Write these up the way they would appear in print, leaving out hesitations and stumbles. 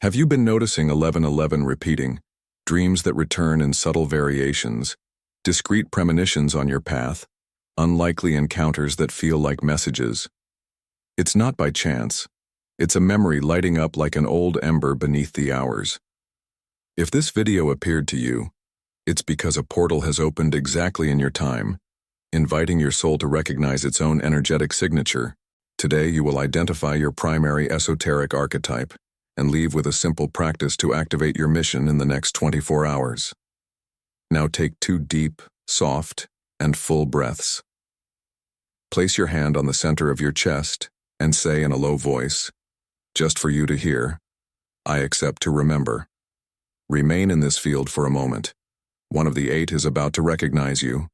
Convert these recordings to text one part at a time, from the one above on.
Have you been noticing 1111 repeating, dreams that return in subtle variations, discrete premonitions on your path, unlikely encounters that feel like messages? It's not by chance. It's a memory lighting up like an old ember beneath the hours. If this video appeared to you, it's because a portal has opened exactly in your time, inviting your soul to recognize its own energetic signature. Today you will identify your primary esoteric archetype and leave with a simple practice to activate your mission in the next 24 hours. Now take 2 deep, soft, and full breaths. Place your hand on the center of your chest and say in a low voice, just for you to hear, I accept to remember. Remain in this field for a moment. One of the 8 is about to recognize you,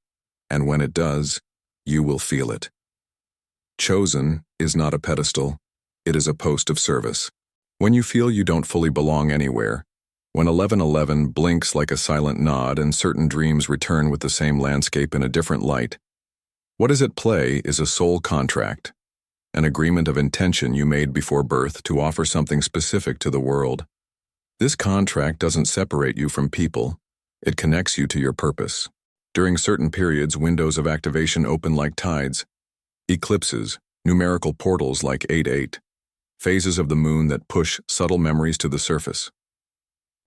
and when it does, you will feel it. Chosen is not a pedestal, it is a post of service. When you feel you don't fully belong anywhere, when 1111 blinks like a silent nod and certain dreams return with the same landscape in a different light, what is at play is a soul contract, an agreement of intention you made before birth to offer something specific to the world. This contract doesn't separate you from people, it connects you to your purpose. During certain periods, windows of activation open like tides, eclipses, numerical portals like 88, phases of the moon that push subtle memories to the surface.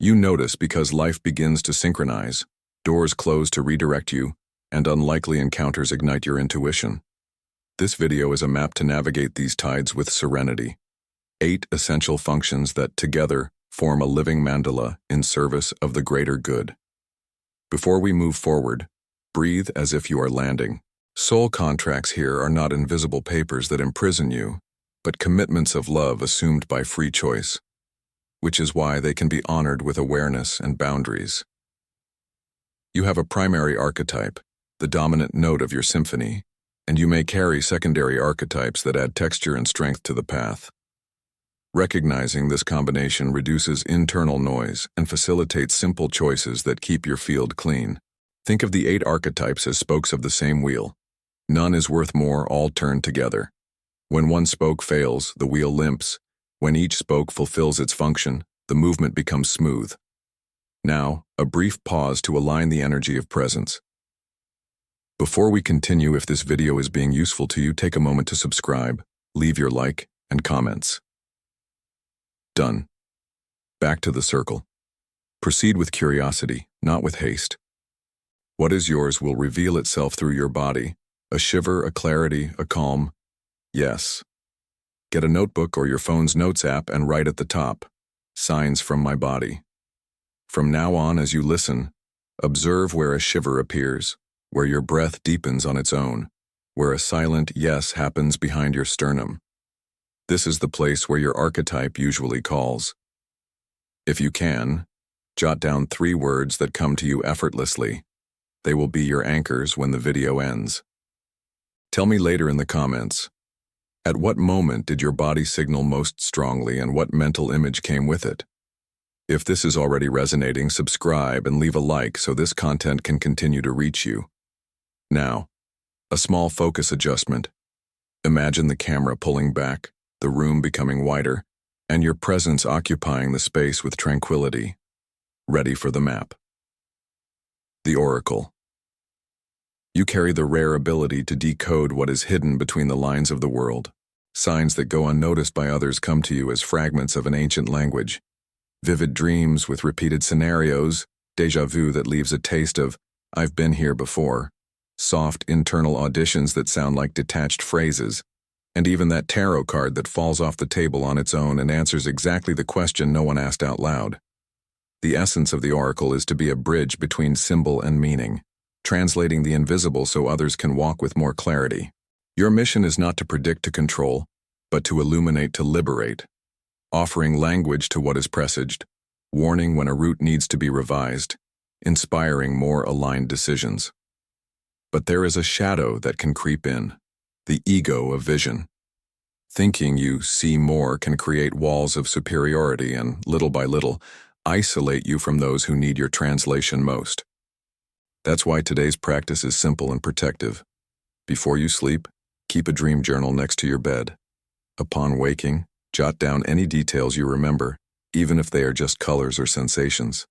You notice because life begins to synchronize, doors close to redirect you, and unlikely encounters ignite your intuition. This video is a map to navigate these tides with serenity. 8 essential functions that together form a living mandala in service of the greater good. Before we move forward, breathe as if you are landing. Soul contracts here are not invisible papers that imprison you, but commitments of love assumed by free choice, which is why they can be honored with awareness and boundaries. You have a primary archetype, the dominant note of your symphony, and you may carry secondary archetypes that add texture and strength to the path. Recognizing this combination reduces internal noise and facilitates simple choices that keep your field clean. Think of the 8 archetypes as spokes of the same wheel. None is worth more, all turn together. When one spoke fails, the wheel limps. When each spoke fulfills its function, the movement becomes smooth. Now, a brief pause to align the energy of presence. Before we continue, if this video is being useful to you, take a moment to subscribe, leave your like, and comments. Done. Back to the circle. Proceed with curiosity, not with haste. What is yours will reveal itself through your body, a shiver, a clarity, a calm. Yes. Get a notebook or your phone's notes app and write at the top, signs from my body. From now on, as you listen, observe where a shiver appears, where your breath deepens on its own, where a silent yes happens behind your sternum. This is the place where your archetype usually calls. If you can, jot down 3 words that come to you effortlessly. They will be your anchors when the video ends. Tell me later in the comments, at what moment did your body signal most strongly and what mental image came with it? If this is already resonating, subscribe and leave a like so this content can continue to reach you. Now, a small focus adjustment. Imagine the camera pulling back, the room becoming wider, and your presence occupying the space with tranquility. Ready for the map. The Oracle. You carry the rare ability to decode what is hidden between the lines of the world. Signs that go unnoticed by others come to you as fragments of an ancient language. Vivid dreams with repeated scenarios, déjà vu that leaves a taste of, I've been here before. Soft internal auditions that sound like detached phrases. And even that tarot card that falls off the table on its own and answers exactly the question no one asked out loud. The essence of the Oracle is to be a bridge between symbol and meaning, translating the invisible so others can walk with more clarity. Your mission is not to predict, to control, but to illuminate, to liberate, offering language to what is presaged, warning when a route needs to be revised, inspiring more aligned decisions. But there is a shadow that can creep in, the ego of vision. Thinking you see more can create walls of superiority and, little by little, isolate you from those who need your translation most. That's why today's practice is simple and protective. Before you sleep, keep a dream journal next to your bed. Upon waking, jot down any details you remember, even if they are just colors or sensations.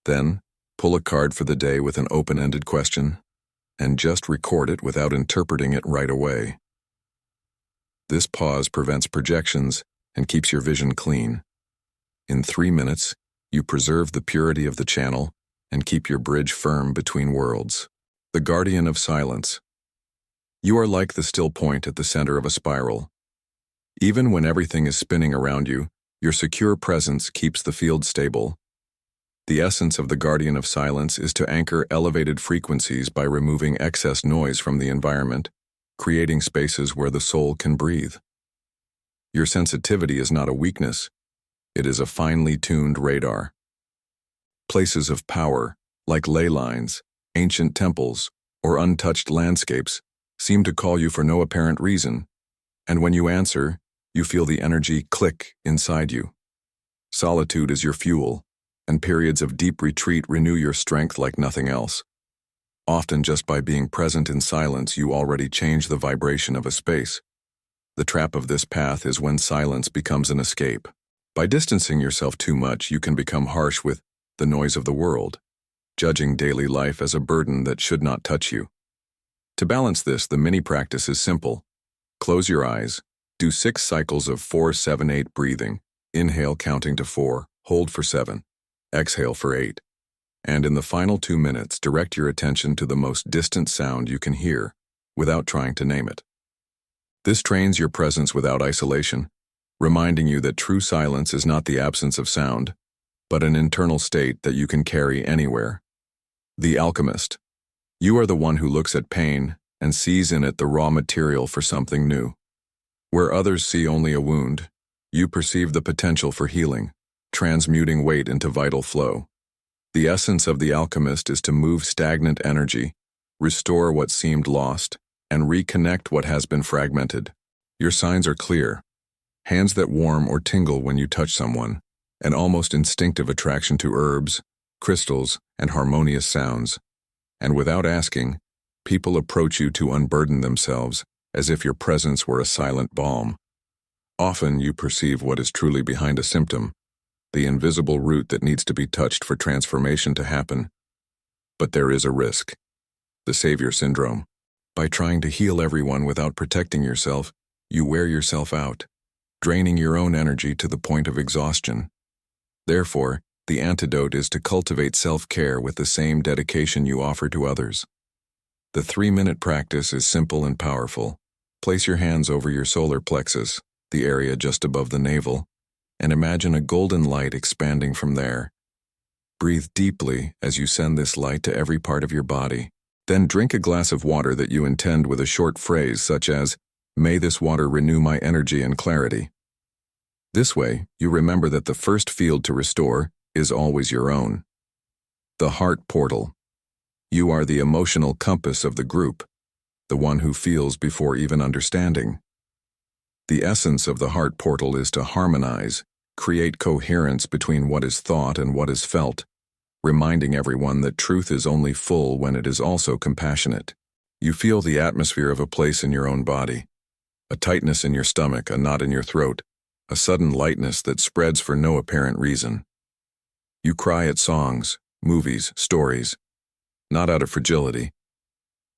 Then, pull a card for the day with an open-ended question, and just record it without interpreting it right away. This pause prevents projections and keeps your vision clean. In 3 minutes, you preserve the purity of the channel and keep your bridge firm between worlds. The guardian of silence. You are like the still point at the center of a spiral. Even when everything is spinning around you, your secure presence keeps the field stable. The essence of the guardian of silence is to anchor elevated frequencies by removing excess noise from the environment, creating spaces where the soul can breathe. Your sensitivity is not a weakness. It is a finely tuned radar. Places of power, like ley lines, ancient temples, or untouched landscapes, seem to call you for no apparent reason, and when you answer, you feel the energy click inside you. Solitude is your fuel, and periods of deep retreat renew your strength like nothing else. Often just by being present in silence, you already change the vibration of a space. The trap of this path is when silence becomes an escape. By distancing yourself too much, you can become harsh with the noise of the world, judging daily life as a burden that should not touch you. To balance this, the mini practice is simple. Close your eyes, do 6 cycles of 4-7-8 breathing. Inhale counting to 4, hold for 7, exhale for 8. And in the final 2 minutes, direct your attention to the most distant sound you can hear, without trying to name it. This trains your presence without isolation, reminding you that true silence is not the absence of sound, but an internal state that you can carry anywhere. The alchemist. You are the one who looks at pain and sees in it the raw material for something new. Where others see only a wound, you perceive the potential for healing, transmuting weight into vital flow. The essence of the alchemist is to move stagnant energy, restore what seemed lost, and reconnect what has been fragmented. Your signs are clear. Hands that warm or tingle when you touch someone, an almost instinctive attraction to herbs, crystals, and harmonious sounds. And without asking, people approach you to unburden themselves, as if your presence were a silent balm. Often you perceive what is truly behind a symptom, the invisible root that needs to be touched for transformation to happen. But there is a risk. The savior syndrome. By trying to heal everyone without protecting yourself, you wear yourself out, draining your own energy to the point of exhaustion. Therefore, the antidote is to cultivate self-care with the same dedication you offer to others. The 3-minute practice is simple and powerful. Place your hands over your solar plexus, the area just above the navel, and imagine a golden light expanding from there. Breathe deeply as you send this light to every part of your body. Then drink a glass of water that you intend with a short phrase such as, "May this water renew my energy and clarity." This way, you remember that the first field to restore is always your own. The heart portal. You are the emotional compass of the group, the one who feels before even understanding. The essence of the heart portal is to harmonize, create coherence between what is thought and what is felt, reminding everyone that truth is only full when it is also compassionate. You feel the atmosphere of a place in your own body, a tightness in your stomach, a knot in your throat, a sudden lightness that spreads for no apparent reason. You cry at songs, movies, stories, not out of fragility,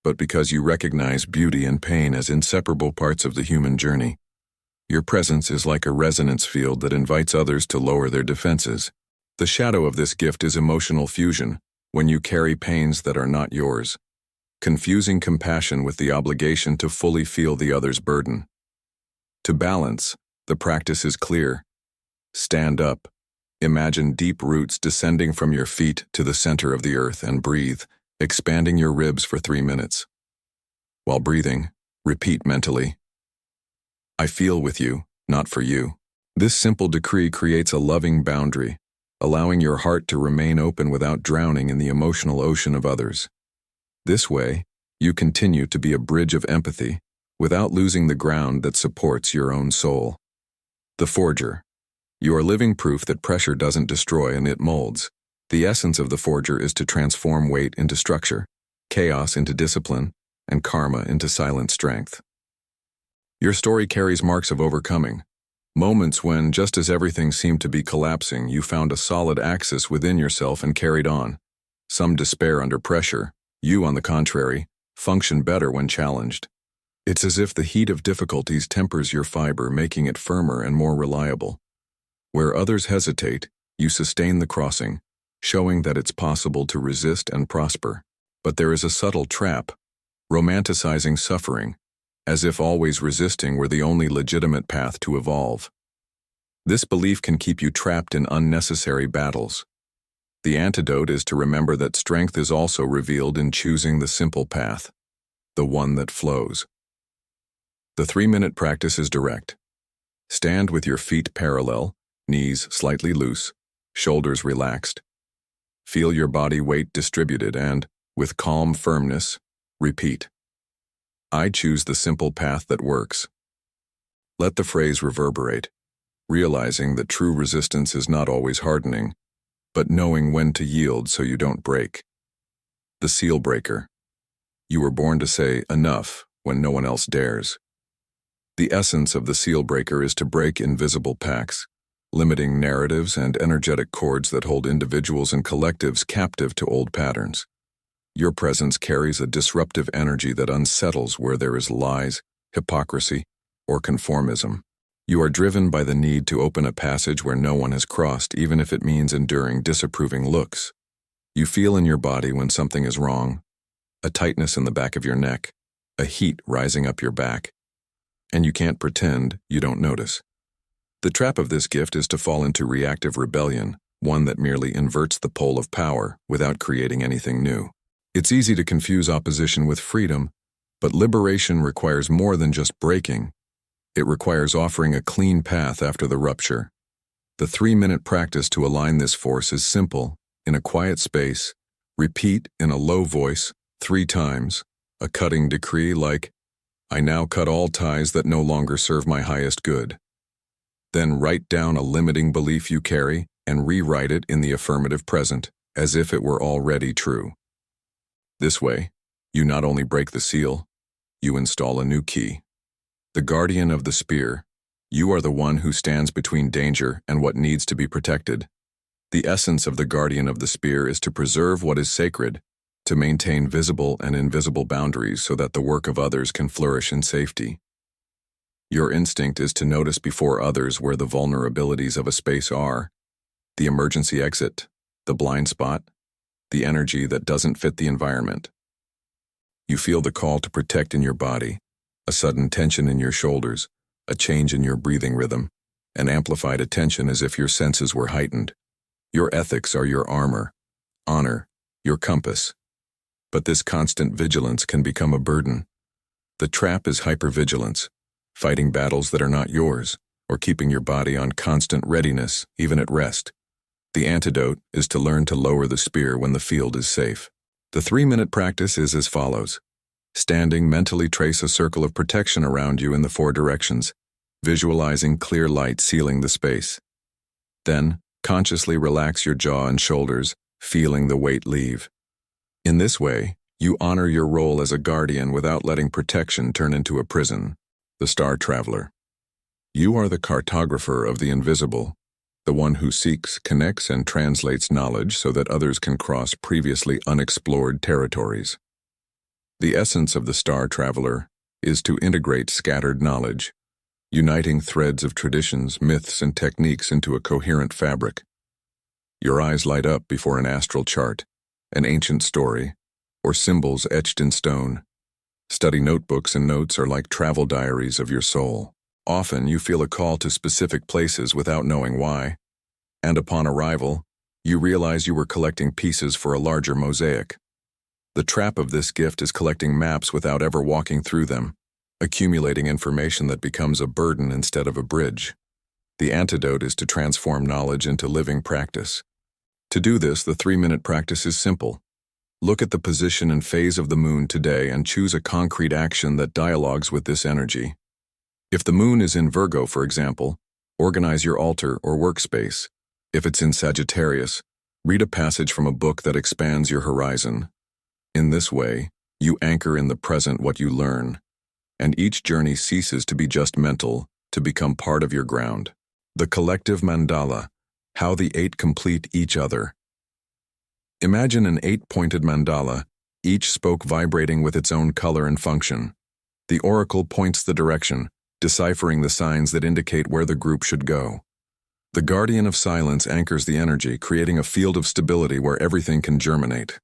but because you recognize beauty and pain as inseparable parts of the human journey. Your presence is like a resonance field that invites others to lower their defenses. The shadow of this gift is emotional fusion, when you carry pains that are not yours, confusing compassion with the obligation to fully feel the other's burden. To balance, the practice is clear. Stand up. Imagine deep roots descending from your feet to the center of the earth and breathe, expanding your ribs for 3 minutes. While breathing, repeat mentally, "I feel with you, not for you." This simple decree creates a loving boundary, allowing your heart to remain open without drowning in the emotional ocean of others. This way, you continue to be a bridge of empathy, without losing the ground that supports your own soul. The forger. You are living proof that pressure doesn't destroy and it molds. The essence of the forger is to transform weight into structure, chaos into discipline, and karma into silent strength. Your story carries marks of overcoming. Moments when, just as everything seemed to be collapsing, you found a solid axis within yourself and carried on. Some despair under pressure. You, on the contrary, function better when challenged. It's as if the heat of difficulties tempers your fiber, making it firmer and more reliable. Where others hesitate, you sustain the crossing, showing that it's possible to resist and prosper. But there is a subtle trap, romanticizing suffering, as if always resisting were the only legitimate path to evolve. This belief can keep you trapped in unnecessary battles. The antidote is to remember that strength is also revealed in choosing the simple path, the one that flows. The 3-minute practice is direct. Stand with your feet parallel, knees slightly loose, shoulders relaxed. Feel your body weight distributed and, with calm firmness, repeat. I choose the simple path that works. Let the phrase reverberate, realizing that true resistance is not always hardening, but knowing when to yield so you don't break. The seal breaker. You were born to say enough when no one else dares. The essence of the seal breaker is to break invisible pacts, limiting narratives and energetic cords that hold individuals and collectives captive to old patterns. Your presence carries a disruptive energy that unsettles where there is lies, hypocrisy, or conformism. You are driven by the need to open a passage where no one has crossed, even if it means enduring disapproving looks. You feel in your body when something is wrong, a tightness in the back of your neck, a heat rising up your back, and you can't pretend you don't notice. The trap of this gift is to fall into reactive rebellion, one that merely inverts the pole of power without creating anything new. It's easy to confuse opposition with freedom, but liberation requires more than just breaking. It requires offering a clean path after the rupture. The 3-minute practice to align this force is simple. In a quiet space, repeat in a low voice 3 times, a cutting decree like, I now cut all ties that no longer serve my highest good. Then write down a limiting belief you carry and rewrite it in the affirmative present, as if it were already true. This way, you not only break the seal, you install a new key. The guardian of the spear, you are the one who stands between danger and what needs to be protected. The essence of the guardian of the spear is to preserve what is sacred, to maintain visible and invisible boundaries so that the work of others can flourish in safety. Your instinct is to notice before others where the vulnerabilities of a space are, the emergency exit, the blind spot, the energy that doesn't fit the environment. You feel the call to protect in your body, a sudden tension in your shoulders, a change in your breathing rhythm, an amplified attention as if your senses were heightened. Your ethics are your armor, honor, your compass. But this constant vigilance can become a burden. The trap is hypervigilance, fighting battles that are not yours, or keeping your body on constant readiness, even at rest. The antidote is to learn to lower the spear when the field is safe. The 3-minute practice is as follows. Standing, mentally trace a circle of protection around you in the 4 directions, visualizing clear light sealing the space. Then, consciously relax your jaw and shoulders, feeling the weight leave. In this way, you honor your role as a guardian without letting protection turn into a prison. The Star Traveler. You are the cartographer of the invisible, the one who seeks, connects, and translates knowledge so that others can cross previously unexplored territories. The essence of the Star Traveler is to integrate scattered knowledge, uniting threads of traditions, myths, and techniques into a coherent fabric. Your eyes light up before an astral chart, an ancient story, or symbols etched in stone. Study notebooks and notes are like travel diaries of your soul. Often you feel a call to specific places without knowing why, and upon arrival, you realize you were collecting pieces for a larger mosaic. The trap of this gift is collecting maps without ever walking through them, accumulating information that becomes a burden instead of a bridge. The antidote is to transform knowledge into living practice. To do this, the 3-minute practice is simple. Look at the position and phase of the moon today and choose a concrete action that dialogues with this energy. If the moon is in Virgo, for example, organize your altar or workspace. If it's in Sagittarius, read a passage from a book that expands your horizon. In this way, you anchor in the present what you learn, and each journey ceases to be just mental to become part of your ground. The collective mandala, how the 8 complete each other. Imagine an 8-pointed mandala, each spoke vibrating with its own color and function. The oracle points the direction, deciphering the signs that indicate where the group should go. The guardian of silence anchors the energy, creating a field of stability where everything can germinate.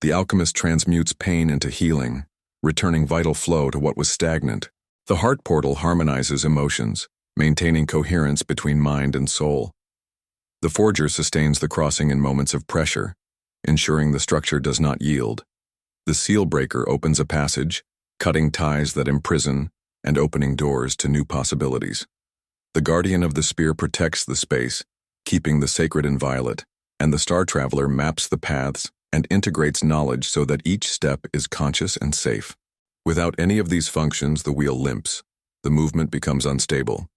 The alchemist transmutes pain into healing, returning vital flow to what was stagnant. The heart portal harmonizes emotions, maintaining coherence between mind and soul. The forger sustains the crossing in moments of pressure, ensuring the structure does not yield. The seal breaker opens a passage, cutting ties that imprison and opening doors to new possibilities. The guardian of the spear protects the space, keeping the sacred inviolate, and the star traveler maps the paths and integrates knowledge so that each step is conscious and safe. Without any of these functions, the wheel limps, the movement becomes unstable.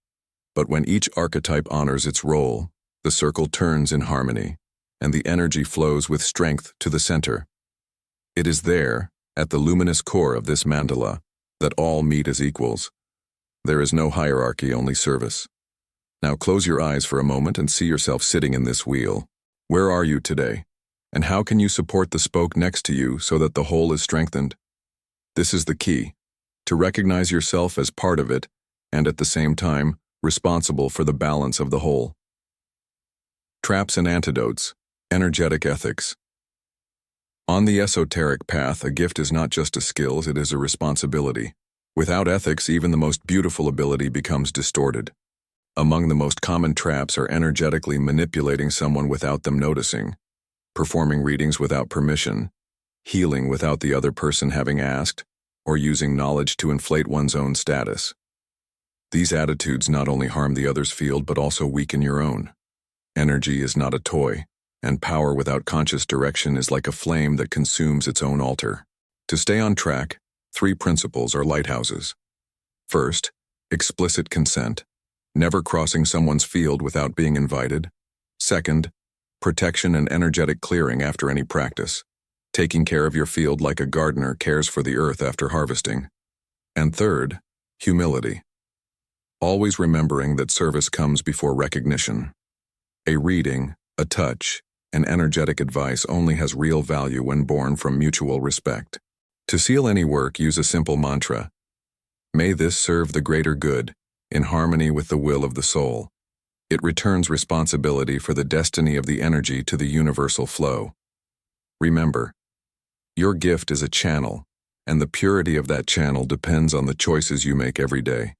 But when each archetype honors its role, the circle turns in harmony, and the energy flows with strength to the center. It is there, at the luminous core of this mandala, that all meet as equals. There is no hierarchy, only service. Now close your eyes for a moment and see yourself sitting in this wheel. Where are you today? And how can you support the spoke next to you so that the whole is strengthened? This is the key, to recognize yourself as part of it and at the same time responsible for the balance of the whole. Traps and antidotes, energetic ethics. On the esoteric path, a gift is not just a skill, it is a responsibility. Without ethics, even the most beautiful ability becomes distorted. Among the most common traps are energetically manipulating someone without them noticing, performing readings without permission, healing without the other person having asked, or using knowledge to inflate one's own status. These attitudes not only harm the other's field but also weaken your own. Energy is not a toy, and power without conscious direction is like a flame that consumes its own altar. To stay on track, 3 principles are lighthouses. First, explicit consent, never crossing someone's field without being invited. Second, protection and energetic clearing after any practice, taking care of your field like a gardener cares for the earth after harvesting. And third, humility, always remembering that service comes before recognition. A reading, a touch, and energetic advice only has real value when born from mutual respect. To seal any work, use a simple mantra. May this serve the greater good, in harmony with the will of the soul. It returns responsibility for the destiny of the energy to the universal flow. Remember, your gift is a channel, and the purity of that channel depends on the choices you make every day.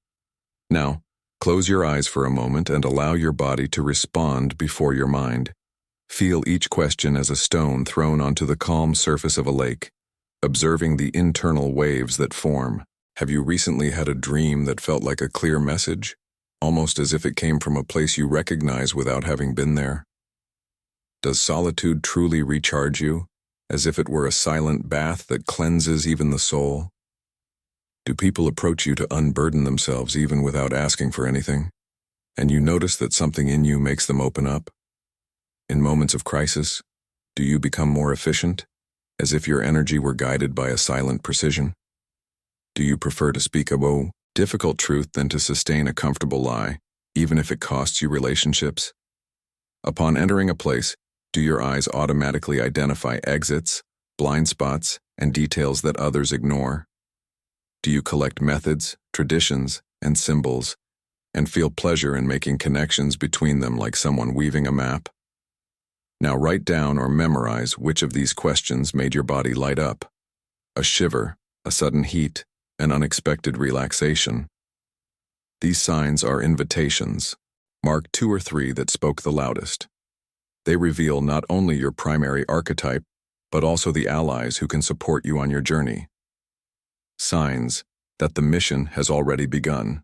Now, close your eyes for a moment and allow your body to respond before your mind. Feel each question as a stone thrown onto the calm surface of a lake, observing the internal waves that form. Have you recently had a dream that felt like a clear message, almost as if it came from a place you recognize without having been there? Does solitude truly recharge you, as if it were a silent bath that cleanses even the soul? Do people approach you to unburden themselves even without asking for anything, and you notice that something in you makes them open up? In moments of crisis, do you become more efficient, as if your energy were guided by a silent precision? Do you prefer to speak a difficult truth than to sustain a comfortable lie, even if it costs you relationships? Upon entering a place, do your eyes automatically identify exits, blind spots, and details that others ignore? Do you collect methods, traditions, and symbols, and feel pleasure in making connections between them like someone weaving a map? Now write down or memorize which of these questions made your body light up. A shiver, a sudden heat, an unexpected relaxation. These signs are invitations. Mark 2 or 3 that spoke the loudest. They reveal not only your primary archetype, but also the allies who can support you on your journey. Signs that the mission has already begun.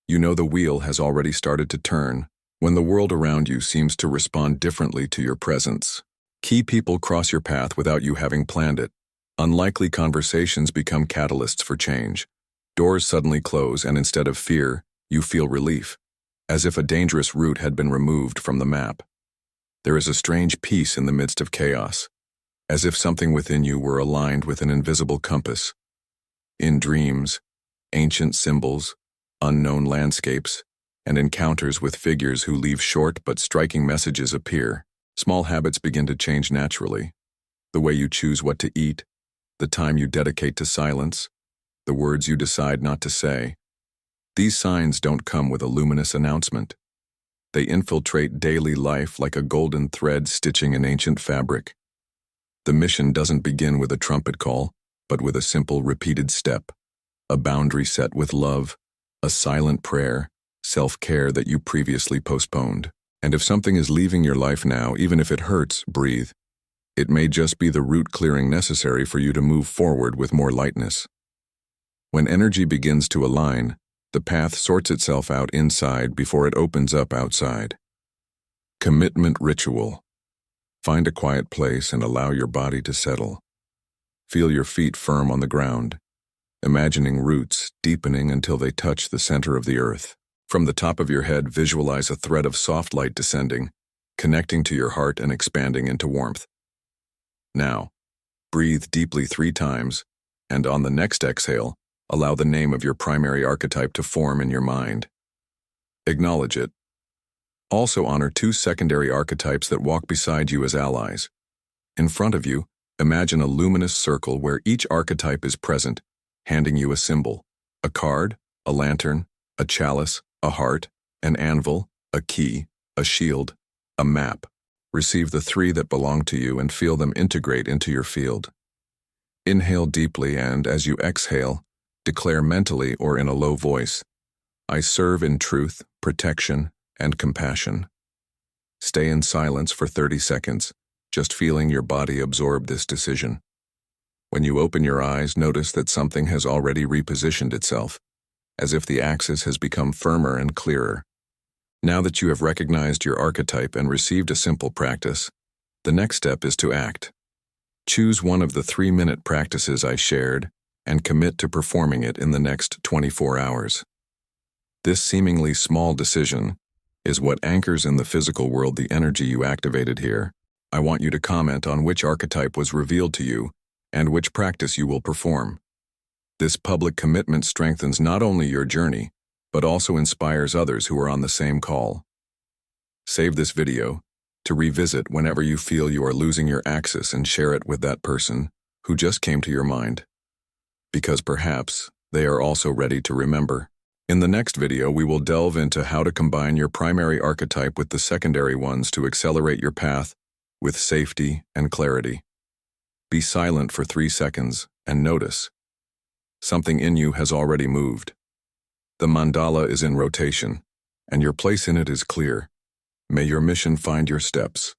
You know the wheel has already started to turn when the world around you seems to respond differently to your presence. Key people cross your path without you having planned it. Unlikely conversations become catalysts for change. Doors suddenly close, and instead of fear, you feel relief, as if a dangerous route had been removed from the map. There is a strange peace in the midst of chaos, as if something within you were aligned with an invisible compass. In dreams, ancient symbols, unknown landscapes, and encounters with figures who leave short but striking messages appear. Small habits begin to change naturally. The way you choose what to eat, the time you dedicate to silence, the words you decide not to say. These signs don't come with a luminous announcement. They infiltrate daily life like a golden thread stitching an ancient fabric. The mission doesn't begin with a trumpet call, but with a simple repeated step, a boundary set with love, a silent prayer, self-care that you previously postponed. And if something is leaving your life now, even if it hurts, breathe. It may just be the root clearing necessary for you to move forward with more lightness. When energy begins to align, the path sorts itself out inside before it opens up outside. Commitment ritual. Find a quiet place and allow your body to settle. Feel your feet firm on the ground, imagining roots deepening until they touch the center of the earth. From the top of your head, visualize a thread of soft light descending, connecting to your heart and expanding into warmth. Now, breathe deeply 3 times, and on the next exhale, allow the name of your primary archetype to form in your mind. Acknowledge it. Also honor 2 secondary archetypes that walk beside you as allies. In front of you, imagine a luminous circle where each archetype is present, handing you a symbol: a card, a lantern, a chalice, a heart, an anvil, a key, a shield, a map. Receive the 3 that belong to you and feel them integrate into your field. Inhale deeply and, as you exhale, declare mentally or in a low voice, "I serve in truth, protection, and compassion." Stay in silence for 30 seconds, just feeling your body absorb this decision. When you open your eyes, notice that something has already repositioned itself, as if the axis has become firmer and clearer. Now that you have recognized your archetype and received a simple practice, the next step is to act. Choose one of the 3-minute practices I shared and commit to performing it in the next 24 hours. This seemingly small decision is what anchors in the physical world the energy you activated here. I want you to comment on which archetype was revealed to you and which practice you will perform. This public commitment strengthens not only your journey, but also inspires others who are on the same call. Save this video to revisit whenever you feel you are losing your axis and share it with that person who just came to your mind, because perhaps they are also ready to remember. In the next video, we will delve into how to combine your primary archetype with the secondary ones to accelerate your path with safety and clarity. Be silent for 3 seconds and notice. Something in you has already moved. The mandala is in rotation, and your place in it is clear. May your mission find your steps.